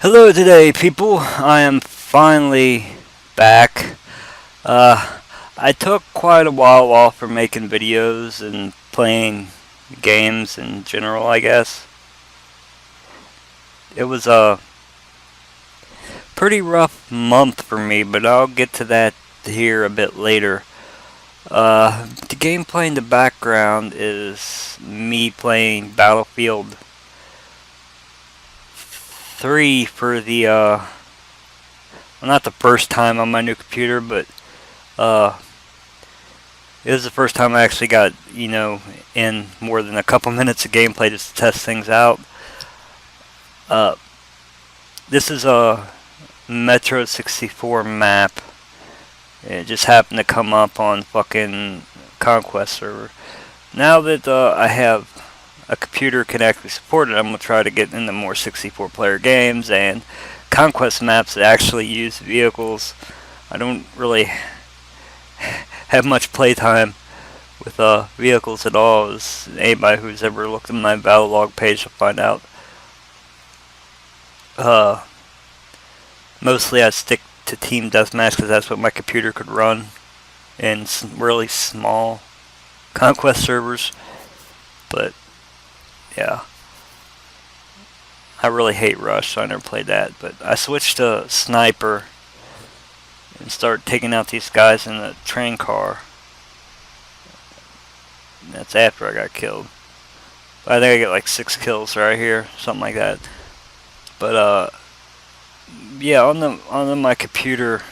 Hello today, people. I am finally back. I took quite a while off from making videos and playing games in general, I guess. It was a pretty rough month for me, but I'll get to that here a bit later. The gameplay in the background is me playing Battlefield 3 for well, not the first time on my new computer, but it was the first time I actually got, in more than a couple minutes of gameplay just to test things out. This is a Metro 64 map. It just happened to come up on fucking Conquest server. Now that I have a computer can actually support it, I'm going to try to get into more 64 player games and Conquest maps that actually use vehicles. I don't really have much playtime with vehicles at all. As anybody who's ever looked at my battle log page will find out. Mostly I stick to Team Deathmatch because that's what my computer could run in really small Conquest servers. But yeah, I really hate Rush, so I never played that. But I switched to Sniper and started taking out these guys in the train car. That's after I got killed. But I think I get like 6 kills right here, something like that. But yeah, on my computer,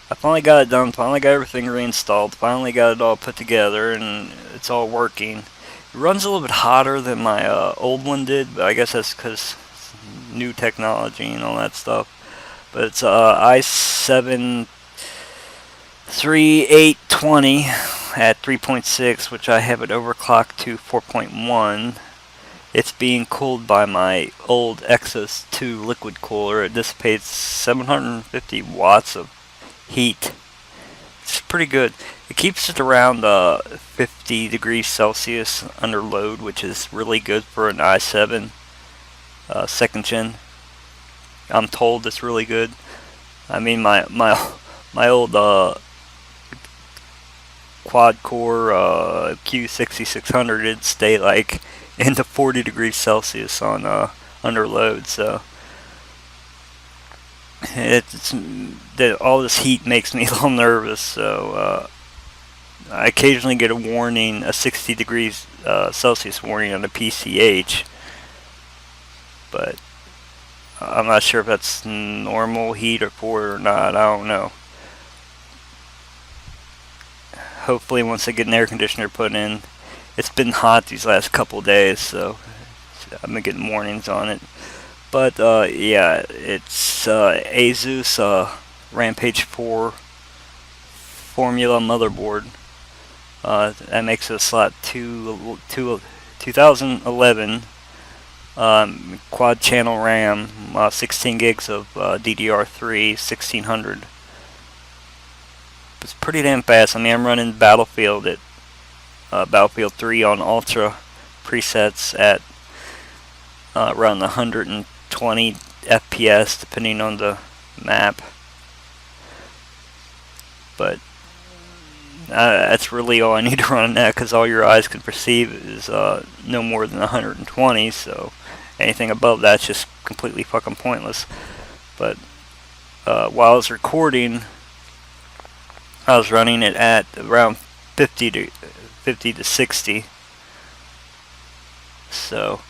I finally got it done. Finally got everything reinstalled. Finally got it all put together, and it's all working. It runs a little bit hotter than my old one did, but I guess that's because new technology and all that stuff. But it's i7 3820 at 3.6, which I have it overclocked to 4.1. It's being cooled by my old Exos 2 liquid cooler. It dissipates 750 watts of heat. It's pretty good. It keeps it around 50 degrees Celsius under load, which is really good for an i7 second gen. I'm told it's really good. I mean, my old quad core Q6600 it'd stay like into 40 degrees Celsius on under load. So all this heat makes me a little nervous. So I occasionally get a warning, a 60 degrees Celsius warning on the PCH, but I'm not sure if that's normal heat or not. I don't know. Hopefully once I get an air conditioner put in. It's been hot these last couple days, so I've been getting warnings on it. But yeah, it's Asus Rampage 4 Formula motherboard. That makes it a slot 2011 quad channel RAM, 16 gigs of DDR3 1600. It's pretty damn fast. I mean, I'm running Battlefield at Battlefield 3 on Ultra presets at around 120 FPS, depending on the map. But that's really all I need to run that, because all your eyes can perceive is no more than 120. So anything above that's just completely fucking pointless. But while I was recording, I was running it at around 50 to 60. So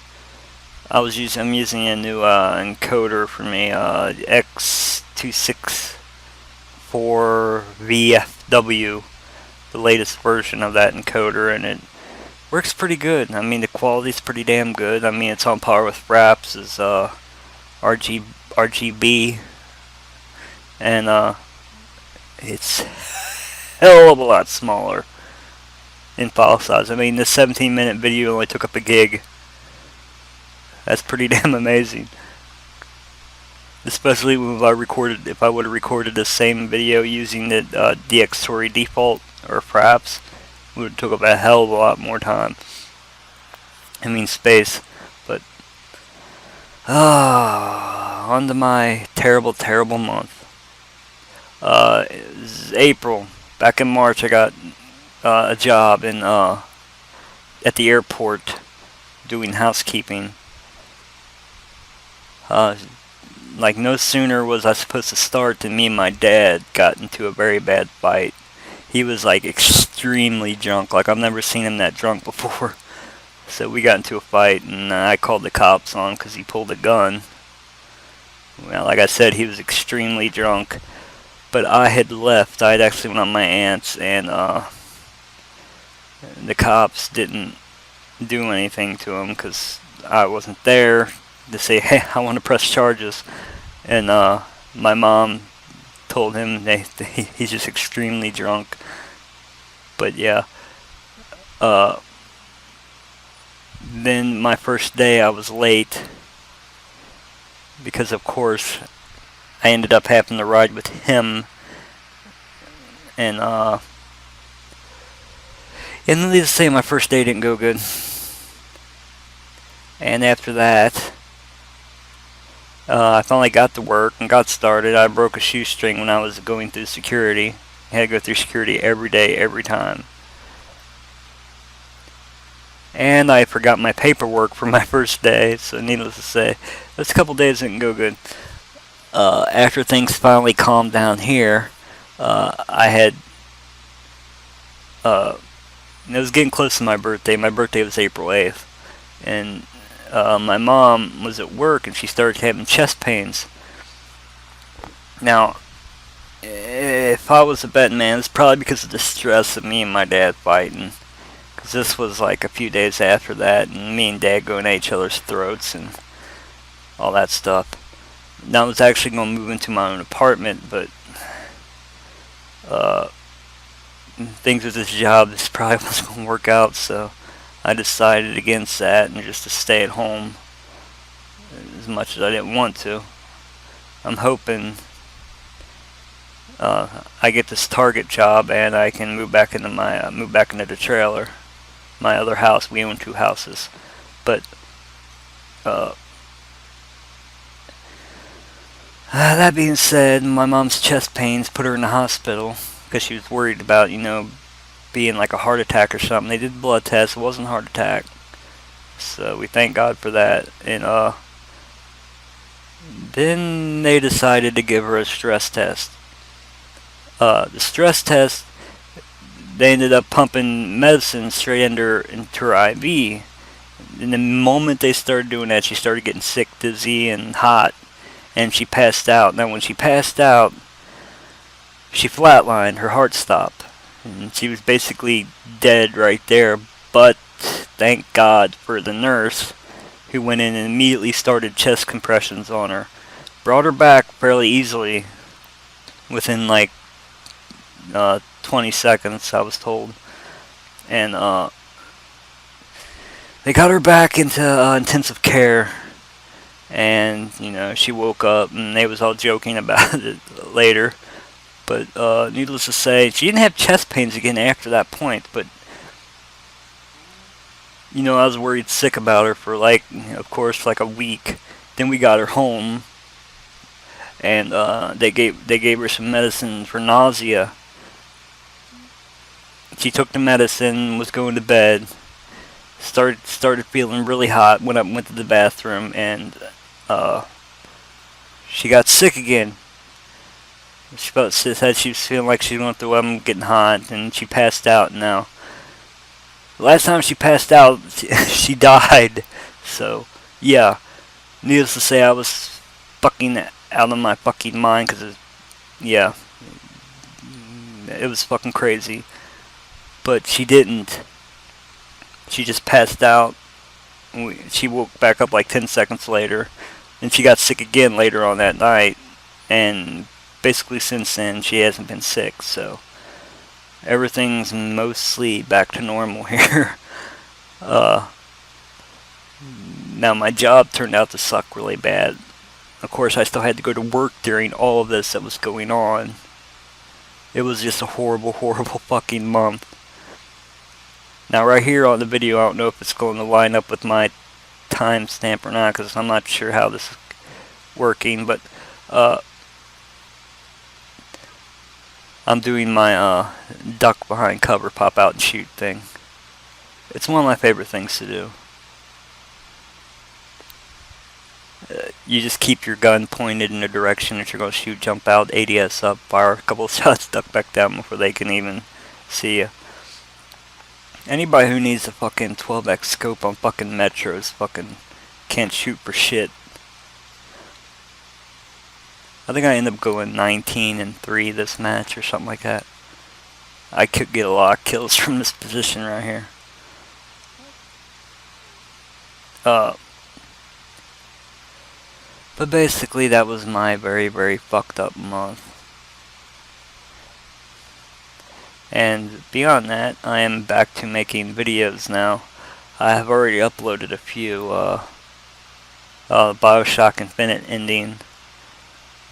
I'm using a new encoder for me, X264VFW, the latest version of that encoder, and it works pretty good. I mean, the quality's pretty damn good. I mean, it's on par with Fraps' RGB, and it's hell of a lot smaller in file size. I mean, this 17-minute video only took up a gig. That's pretty damn amazing. Especially if I would have recorded the same video using the DxTory default or Fraps, it would have took up a hell of a lot more time. I mean space. But on to my terrible, terrible month. It was April. Back in March, I got a job in at the airport doing housekeeping. Like no sooner was I supposed to start than me and my dad got into a very bad fight. He was like extremely drunk. Like I've never seen him that drunk before. So we got into a fight, and I called the cops on him because he pulled a gun. Well, like I said, he was extremely drunk. But I had left. I had actually went on my aunt's, and the cops didn't do anything to him because I wasn't there to say, hey, I want to press charges. And my mom told him he's just extremely drunk. But yeah. Then my first day I was late because, of course, I ended up having to ride with him. And needless to say, my first day didn't go good. And after that, I finally got to work and got started. I broke a shoestring when I was going through security. I had to go through security every day, every time. And I forgot my paperwork for my first day, so needless to say, those couple days didn't go good. After things finally calmed down here, I had, it was getting close to my birthday. My birthday was April 8th. And my mom was at work and she started having chest pains. Now, if I was a betting man, it's probably because of the stress of me and my dad fighting. Because this was like a few days after that, and me and dad going at each other's throats and all that stuff. Now I was actually going to move into my own apartment, but things with this job, this probably wasn't going to work out, so I decided against that and just to stay at home as much as I didn't want to. I'm hoping I get this Target job and I can move back into the trailer, my other house. We own 2 houses, but that being said, my mom's chest pains put her in the hospital because she was worried about, being like a heart attack or something. They did blood tests. It wasn't a heart attack. So we thank God for that. And then they decided to give her a stress test. The stress test, they ended up pumping medicine straight into her IV. And the moment they started doing that, she started getting sick, dizzy, and hot. And she passed out. Now when she passed out, she flatlined. Her heart stopped. And she was basically dead right there. But thank God for the nurse who went in and immediately started chest compressions on her. Brought her back fairly easily within like 20 seconds, I was told. And they got her back into intensive care. And, she woke up and they was all joking about it later. But needless to say, she didn't have chest pains again after that point. But, I was worried sick about her for of course, like a week. Then we got her home. And they gave her some medicine for nausea. She took the medicine, was going to bed. Started feeling really hot. Went to the bathroom, and she got sick again. She said she was feeling like she was going through I'm getting hot, and she passed out. Now, the last time she passed out, she died. So, yeah. Needless to say, I was fucking out of my fucking mind because, it was fucking crazy. But she didn't. She just passed out. She woke back up like 10 seconds later. And she got sick again later on that night. And basically since then, she hasn't been sick. So everything's mostly back to normal here. Now my job turned out to suck really bad. Of course, I still had to go to work during all of this that was going on. It was just a horrible, horrible fucking month. Now right here on the video, I don't know if it's going to line up with my timestamp or not, because I'm not sure how this working, but I'm doing my duck behind cover, pop out and shoot thing. It's one of my favorite things to do. You just keep your gun pointed in the direction that you're going to shoot, jump out, ADS up, fire a couple of shots, duck back down before they can even see you. Anybody who needs a fucking 12x scope on fucking metros fucking can't shoot for shit. I think I ended up going 19-3 this match or something like that. I could get a lot of kills from this position right here. But basically that was my very, very fucked up month. And beyond that, I am back to making videos now. I have already uploaded a few, Bioshock Infinite ending,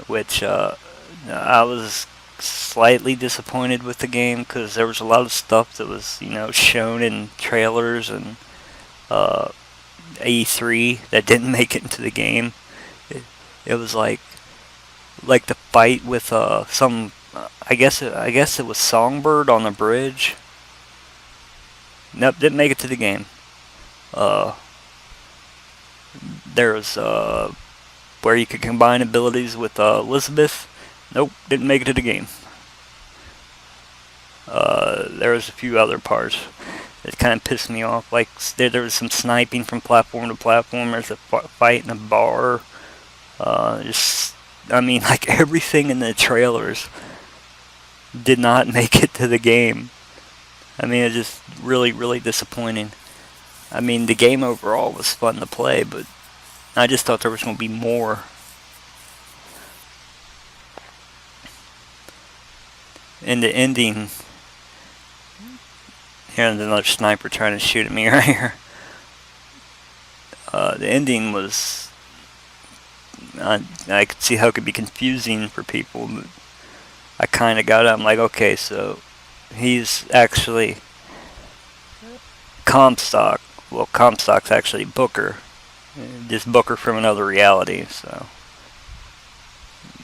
which I was slightly disappointed with the game because there was a lot of stuff that was, shown in trailers and E3 that didn't make it into the game. It was like the fight with some, I guess it was Songbird on the bridge. Nope, didn't make it to the game. There was where you could combine abilities with Elizabeth. Nope, didn't make it to the game. There was a few other parts that kind of pissed me off. Like there was some sniping from platform to platform. There's a fight in a bar. Like everything in the trailers did not make it to the game. It's just really, really disappointing. The game overall was fun to play, but I just thought there was going to be more. In the ending, here's another sniper trying to shoot at me right here. The ending was, I could see how it could be confusing for people, but I kind of got it. I'm like, okay, so he's actually Comstock. Well, Comstock's actually Booker. Just Booker from another reality, so.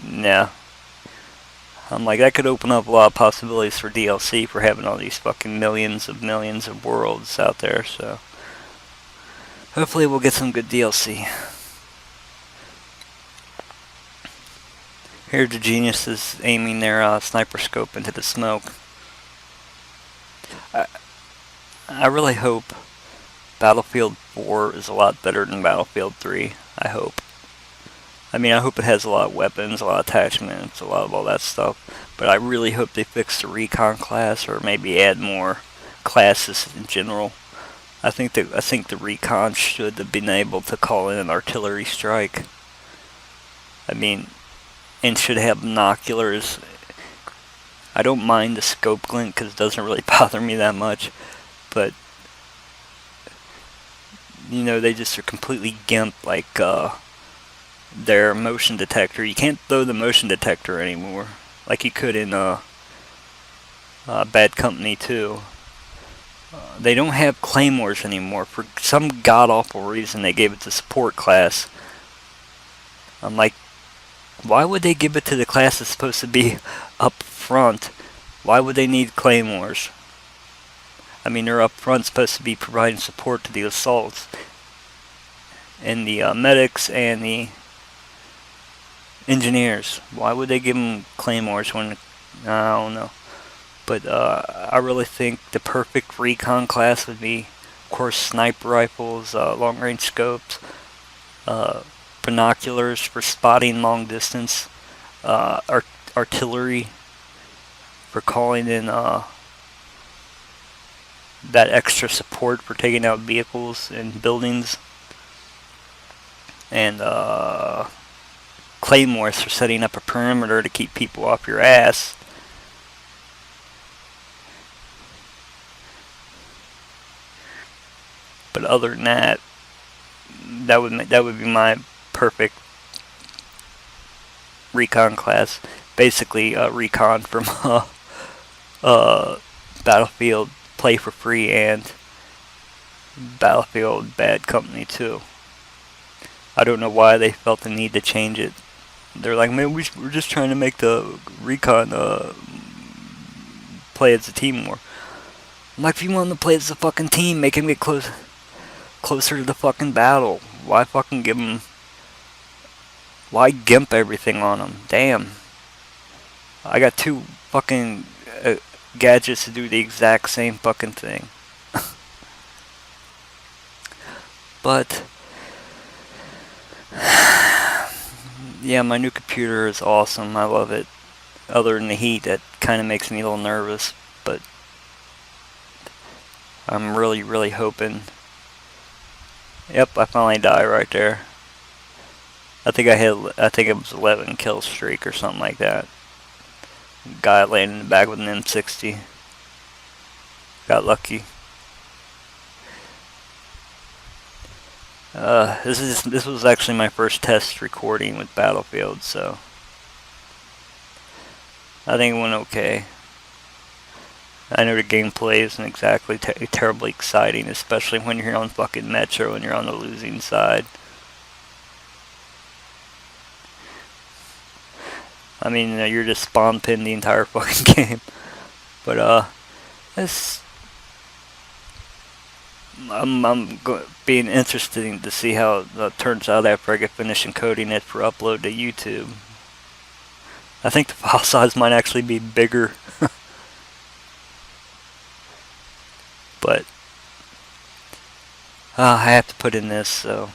Yeah. I'm like, that could open up a lot of possibilities for DLC for having all these fucking millions of worlds out there, so. Hopefully we'll get some good DLC. Here the geniuses aiming their sniper scope into the smoke. I really hope Battlefield 4 is a lot better than Battlefield 3. I hope. I hope it has a lot of weapons, a lot of attachments, a lot of all that stuff. But I really hope they fix the Recon class, or maybe add more classes in general. I think the Recon should have been able to call in an artillery strike. And should have binoculars. I don't mind the scope glint because it doesn't really bother me that much, but they just are completely gimped like their motion detector. You can't throw the motion detector anymore like you could in Bad Company 2. They don't have claymores anymore. For some god-awful reason, they gave it to support class. I'm like, why would they give it to the class that's supposed to be up front? Why would they need claymores? They're up front, supposed to be providing support to the assaults. And the medics and the engineers. Why would they give them claymores when... I don't know. But I really think the perfect recon class would be, of course, sniper rifles, long-range scopes, binoculars for spotting long distance, artillery for calling in that extra support for taking out vehicles and buildings, and claymores for setting up a perimeter to keep people off your ass. But other than that, that would be my perfect recon class. Basically, recon from Battlefield Play for Free and Battlefield Bad Company 2. I don't know why they felt the need to change it. They're like, man, we're just trying to make the Recon play as a team more. I'm like, if you want them to play as a fucking team, make him get closer to the fucking battle. Why fucking give him... Why gimp everything on him? Damn. I got two fucking gadgets to do the exact same fucking thing. But... yeah, my new computer is awesome. I love it. Other than the heat, that kind of makes me a little nervous. But... I'm really, really hoping... Yep, I finally died right there. I think it was 11 kill streak or something like that. Guy landed in the back with an M60. Got lucky. This was actually my first test recording with Battlefield, so I think it went okay. I know the gameplay isn't exactly terribly exciting, especially when you're on fucking Metro and you're on the losing side. I mean, you're just spawn pinned the entire fucking game. But it's being interesting to see how it turns out after I get finished encoding it for upload to YouTube. I think the file size might actually be bigger. But I have to put in this, so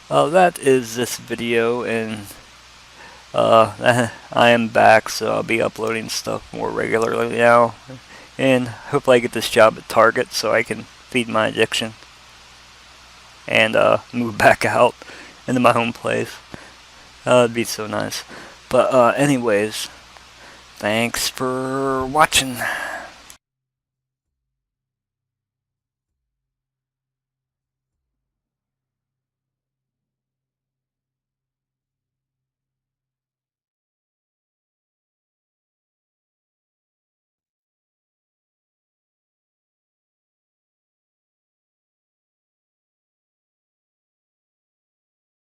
that is this video, and I am back, so I'll be uploading stuff more regularly now, and hopefully I get this job at Target so I can feed my addiction and move back out into my home place. It'd be so nice. But anyways, thanks for watching.